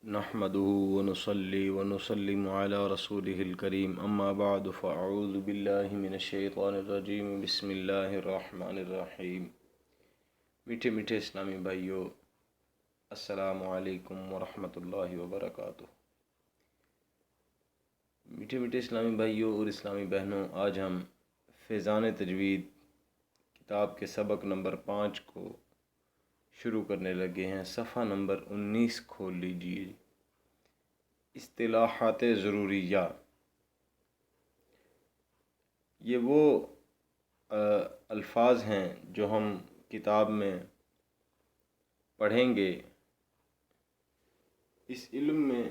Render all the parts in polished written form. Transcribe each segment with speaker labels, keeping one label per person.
Speaker 1: نحمده ونصلي ونسلم على رسوله الكريم اما بعد فاعوذ بالله من الشیطان الرجیم بسم اللہ الرحمن الرحیم۔ میٹھے میٹھے اسلامی بھائیوں، السلام علیکم ورحمۃ اللہ وبرکاتہ۔ میٹھے میٹھے اسلامی بھائیوں اور اسلامی بہنوں، آج ہم فیضان تجوید کتاب کے سبق نمبر 5 کو شروع کرنے لگے ہیں۔ صفحہ نمبر 19 کھول لیجیے۔ اصطلاحات ضروریہ، یہ وہ الفاظ ہیں جو ہم کتاب میں پڑھیں گے۔ اس علم میں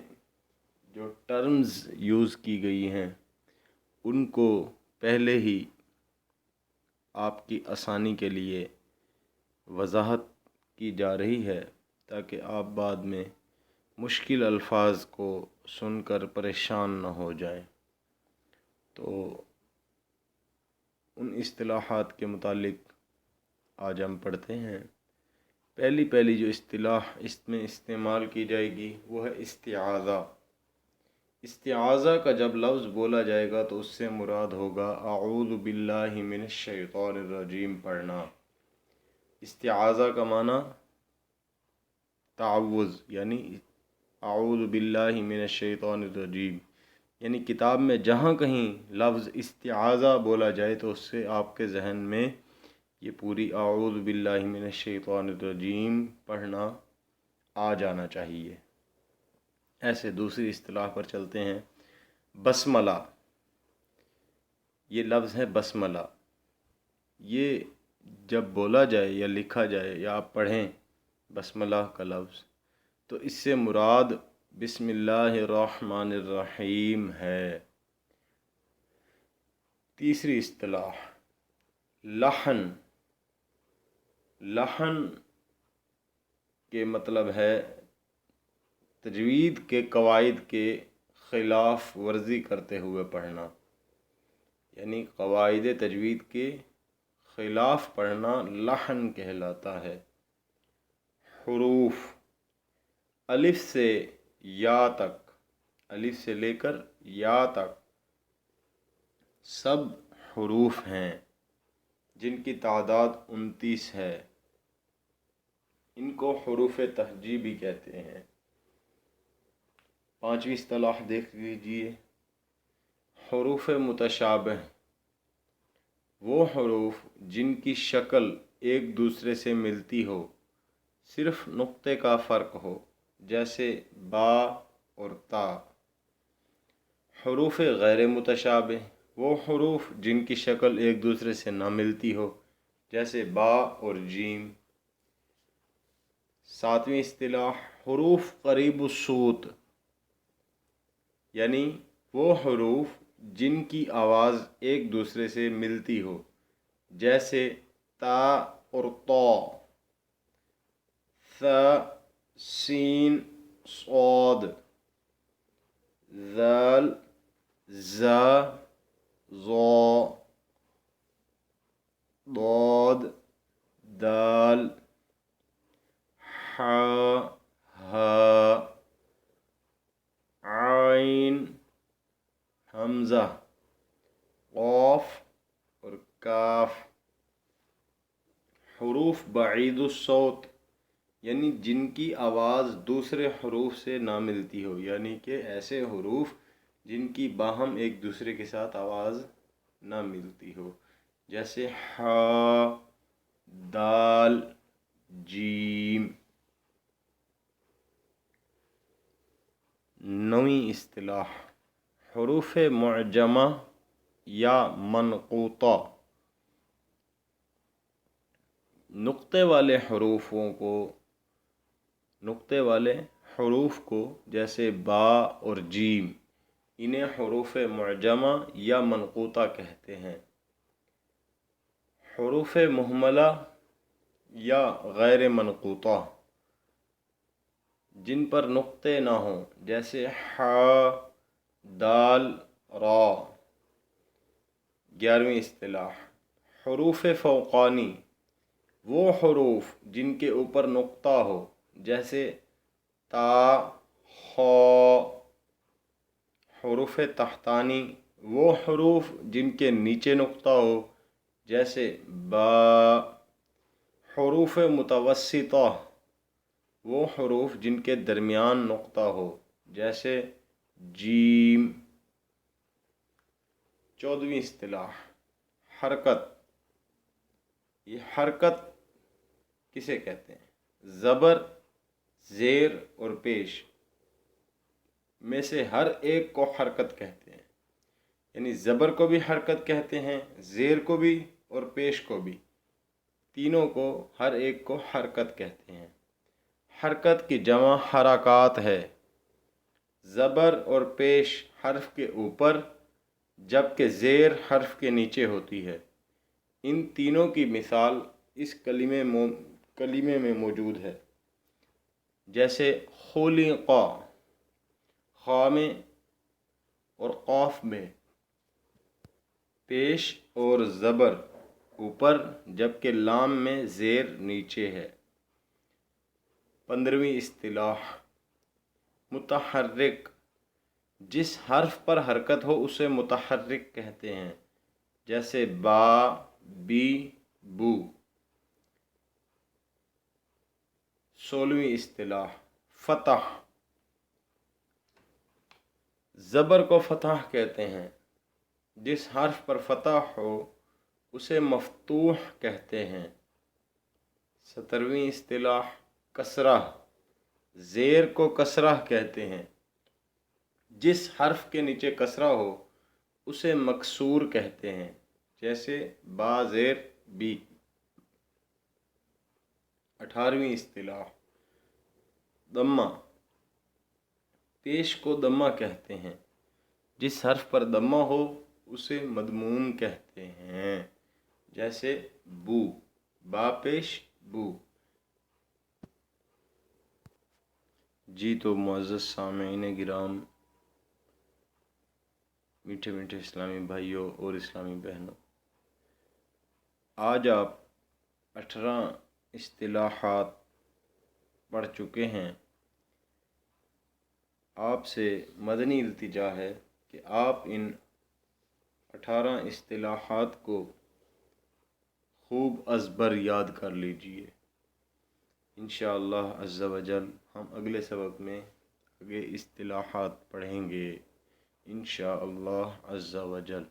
Speaker 1: جو ٹرمز یوز کی گئی ہیں ان کو پہلے ہی آپ کی آسانی کے لیے وضاحت کی جا رہی ہے تاکہ آپ بعد میں مشکل الفاظ کو سن کر پریشان نہ ہو جائیں۔ تو ان اصطلاحات کے متعلق آج ہم پڑھتے ہیں۔ پہلی جو اصطلاح اس میں استعمال کی جائے گی وہ ہے استعاذہ۔ استعاذہ کا جب لفظ بولا جائے گا تو اس سے مراد ہوگا اعوذ باللہ من الشیطان الرجیم پڑھنا۔ استعاذہ کا معنی تعوذ، یعنی اعوذ باللہ من الشیطان الرجیم، یعنی کتاب میں جہاں کہیں لفظ استعاذہ بولا جائے تو اس سے آپ کے ذہن میں یہ پوری اعوذ باللہ من الشیطان الرجیم پڑھنا آ جانا چاہیے۔ ایسے دوسری اصطلاح پر چلتے ہیں۔ بسملہ، یہ لفظ ہے بسملہ، یہ جب بولا جائے یا لکھا جائے یا آپ پڑھیں بسملہ کا لفظ تو اس سے مراد بسم اللہ الرحمن الرحیم ہے۔ تیسری اصطلاح لحن۔ لحن کے مطلب ہے تجوید کے قواعد کے خلاف ورزی کرتے ہوئے پڑھنا، یعنی قواعد تجوید کے خلاف پڑھنا لحن کہلاتا ہے۔ حروف، الف سے یا تک، الف سے لے کر یا تک سب حروف ہیں جن کی تعداد 29 ہے۔ ان کو حروف تہجی بھی کہتے ہیں۔ پانچویں اصطلاح دیکھ لیجیے۔ حروف متشابہ، وہ حروف جن کی شکل ایک دوسرے سے ملتی ہو، صرف نقطے کا فرق ہو، جیسے با اور تا۔ حروف غیر متشابہ، وہ حروف جن کی شکل ایک دوسرے سے نہ ملتی ہو، جیسے با اور جیم۔ ساتویں اصطلاح حروف قریب الصوت، یعنی وہ حروف جن کی آواز ایک دوسرے سے ملتی ہو، جیسے تا اور طا، ث سین صاد، ذال ذا ظا، ضاد دال، حا ہا، عین حمزہ، قاف اور کاف۔ حروف بعید الصوت، یعنی جن کی آواز دوسرے حروف سے نہ ملتی ہو، یعنی کہ ایسے حروف جن کی باہم ایک دوسرے کے ساتھ آواز نہ ملتی ہو، جیسے حا، دال، جیم۔ نویں اصطلاح حروف معجمہ یا منقوطہ۔ نقطے والے حروف کو جیسے با اور جیم، انہیں حروف معجمہ یا منقوطہ کہتے ہیں۔ حروف مہملہ یا غیر منقوطہ، جن پر نقطے نہ ہوں، جیسے حا، دال، را۔ 11ویں اصطلاح حروف فوقانی، وہ حروف جن کے اوپر نقطہ ہو، جیسے تا، خا، حروف تحتانی وہ حروف جن کے نیچے نقطہ ہو جیسے با، حروف متوسطہ وہ حروف جن کے درمیان نقطہ ہو جیسے جیم۔ 14ویں اصطلاح حرکت۔ یہ حرکت کسے کہتے ہیں؟ زبر، زیر اور پیش میں سے ہر ایک کو حرکت کہتے ہیں، یعنی زبر کو بھی حرکت کہتے ہیں، زیر کو بھی اور پیش کو بھی، تینوں کو ہر ایک کو حرکت کہتے ہیں۔ حرکت کی جمع حرکات ہے۔ زبر اور پیش حرف کے اوپر جبکہ زیر حرف کے نیچے ہوتی ہے۔ ان تینوں کی مثال اس کلمے میں موجود ہے، جیسے خلق، خا میں اور قاف میں پیش اور زبر اوپر جبکہ لام میں زیر نیچے ہے۔ 15ویں اصطلاح متحرک۔ جس حرف پر حرکت ہو اسے متحرک کہتے ہیں، جیسے با، بی، بو۔ 16ویں اصطلاح فتح۔ زبر کو فتح کہتے ہیں، جس حرف پر فتح ہو اسے مفتوح کہتے ہیں۔ 17ویں اصطلاح کسرہ۔ زیر کو کسرہ کہتے ہیں، جس حرف کے نیچے کسرہ ہو اسے مکسور کہتے ہیں، جیسے با زیر بی۔ 18ویں اصطلاح دمہ۔ پیش کو دمہ کہتے ہیں، جس حرف پر دمہ ہو اسے مدموم کہتے ہیں، جیسے بو، با پیش بو۔ جی تو معزز سامعین گرام، میٹھے میٹھے اسلامی بھائیوں اور اسلامی بہنوں، آج آپ 18 اصطلاحات پڑھ چکے ہیں۔ آپ سے مدنی التجا ہے کہ آپ ان 18 اصطلاحات کو خوب ازبر یاد کر لیجئے۔ انشاءاللہ عز و جل ہم اگلے سبق میں آگے اصطلاحات پڑھیں گے، انشاءاللہ عز و جل۔